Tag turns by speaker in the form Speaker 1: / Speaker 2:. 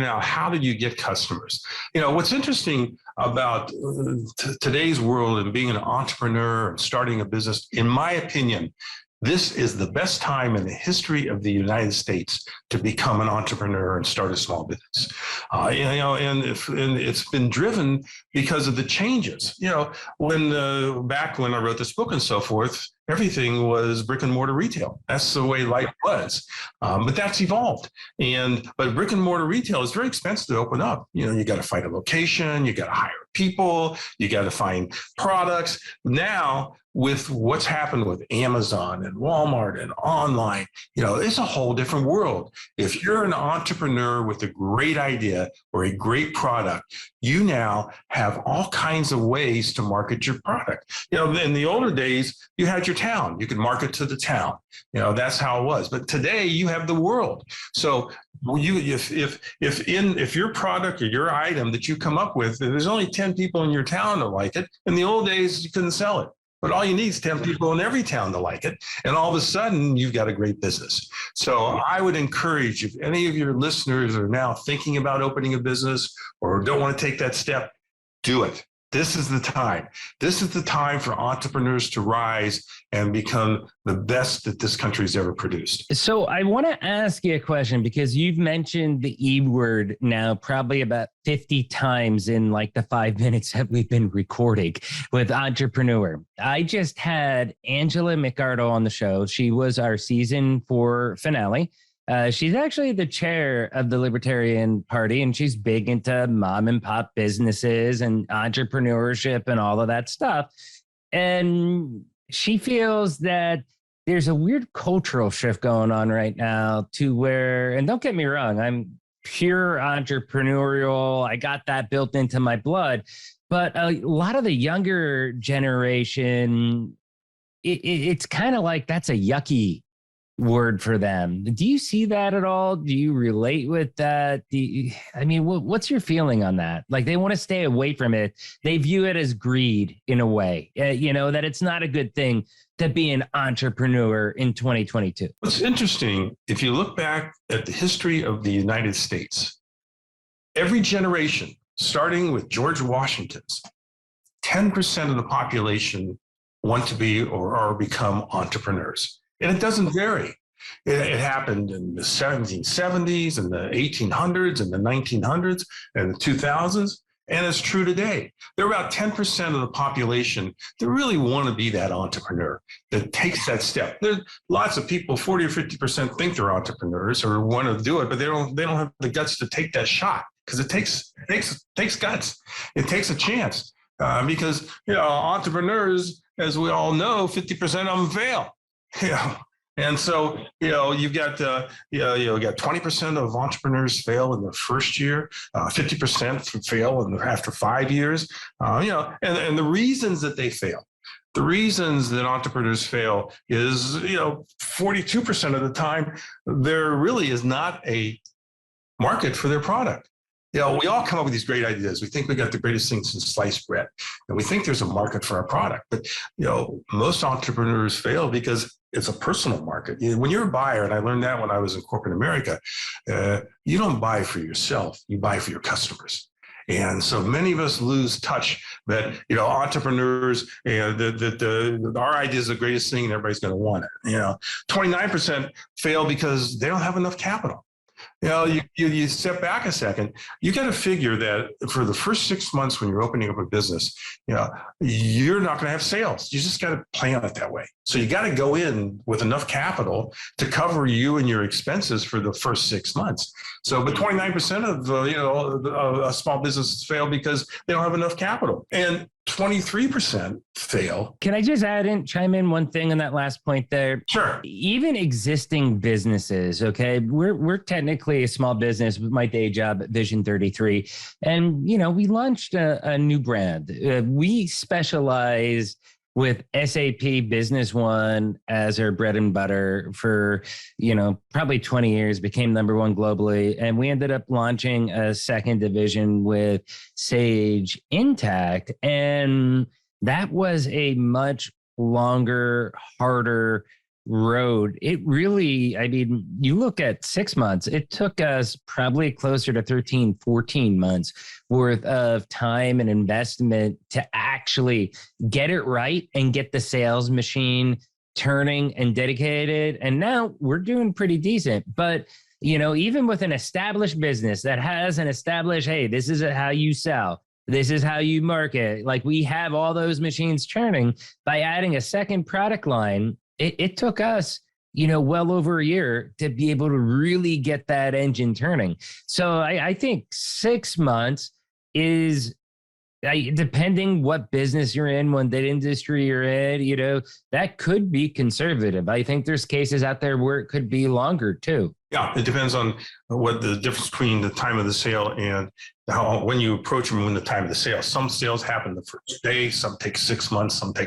Speaker 1: figuring out how do you get customers. What's interesting about today's world and being an entrepreneur and starting a business, in my opinion, this is the best time in the history of the United States to become an entrepreneur and start a small business. And it's been driven because of the changes. Back when I wrote this book and so forth, everything was brick and mortar retail. That's the way life was. But that's evolved. But brick and mortar retail is very expensive to open up. You got to find a location, you got to hire people, you got to find products. Now, with what's happened with Amazon and Walmart and online, it's a whole different world. If you're an entrepreneur with a great idea or a great product, you now have all kinds of ways to market your product. In the older days, you had your town. You could market to the town. That's how it was. But today you have the world. So if your product or your item that you come up with, there's only 10 people in your town that like it. In the old days, you couldn't sell it. But all you need is 10 people in every town to like it. And all of a sudden, you've got a great business. So I would encourage, if any of your listeners are now thinking about opening a business or don't want to take that step, do it. This is the time. This is the time for entrepreneurs to rise and become the best that this country's ever produced.
Speaker 2: So I want to ask you a question, because you've mentioned the E word now probably about 50 times in like the 5 minutes that we've been recording with entrepreneur. I just had Angela McArdle on the show. She was our season 4 finale. She's actually the chair of the Libertarian Party, and she's big into mom and pop businesses and entrepreneurship and all of that stuff. And she feels that there's a weird cultural shift going on right now to where, and don't get me wrong, I'm pure entrepreneurial. I got that built into my blood. But a lot of the younger generation, it's kind of like that's a yucky word for them. Do you see that at all? Do you relate with that? What's your feeling on that? Like, they want to stay away from it. They view it as greed in a way, that it's not a good thing to be an entrepreneur in 2022.
Speaker 1: What's interesting, if you look back at the history of the United States, every generation, starting with George Washington's, 10% of the population want to be or become entrepreneurs. And it doesn't vary. It happened in the 1770s and the 1800s and the 1900s and the 2000s. And it's true today. There are about 10% of the population that really want to be that entrepreneur, that takes that step. There's lots of people, 40 or 50% think they're entrepreneurs or want to do it, but they don't have the guts to take that shot, because it takes guts. It takes a chance because, entrepreneurs, as we all know, 50% of them fail. And so, you've got, you got 20% of entrepreneurs fail in their first year, 50% fail after 5 years, and the reasons that they fail. The reasons that entrepreneurs fail is, 42% of the time, there really is not a market for their product. We all come up with these great ideas. We think we got the greatest thing since sliced bread, and we think there's a market for our product. But, most entrepreneurs fail because it's a personal market. When you're a buyer, and I learned that when I was in corporate America, you don't buy for yourself, you buy for your customers. And so many of us lose touch that, entrepreneurs, our idea is the greatest thing and everybody's going to want it. 29% fail because they don't have enough capital. You step back a second, you got to figure that for the first 6 months when you're opening up a business, you're not going to have sales. You just got to plan it that way. So you got to go in with enough capital to cover you and your expenses for the first 6 months. So, but 29% of small businesses fail because they don't have enough capital, and 23% fail.
Speaker 2: Can I just chime in one thing on that last point there?
Speaker 1: Sure.
Speaker 2: Even existing businesses, okay, we're technically a small business with my day job at Vision 33. And, we launched a new brand. We specialize with SAP Business One as our bread and butter for, probably 20 years, became #1 globally. And we ended up launching a second division with Sage Intacct. And that was a much longer, harder road, it really, I mean, you look at 6 months, it took us probably closer to 13, 14 months worth of time and investment to actually get it right and get the sales machine turning and dedicated. And now we're doing pretty decent. But, even with an established business that has an established, hey, this is how you sell, this is how you market, like we have all those machines churning, by adding a second product line, it took us, well over a year to be able to really get that engine turning. So I think 6 months is, depending what business you're in, what industry you're in, that could be conservative. I think there's cases out there where it could be longer too.
Speaker 1: Yeah, it depends on what the difference between the time of the sale and when you approach them when the time of the sale. Some sales happen the first day, some take 6 months, some take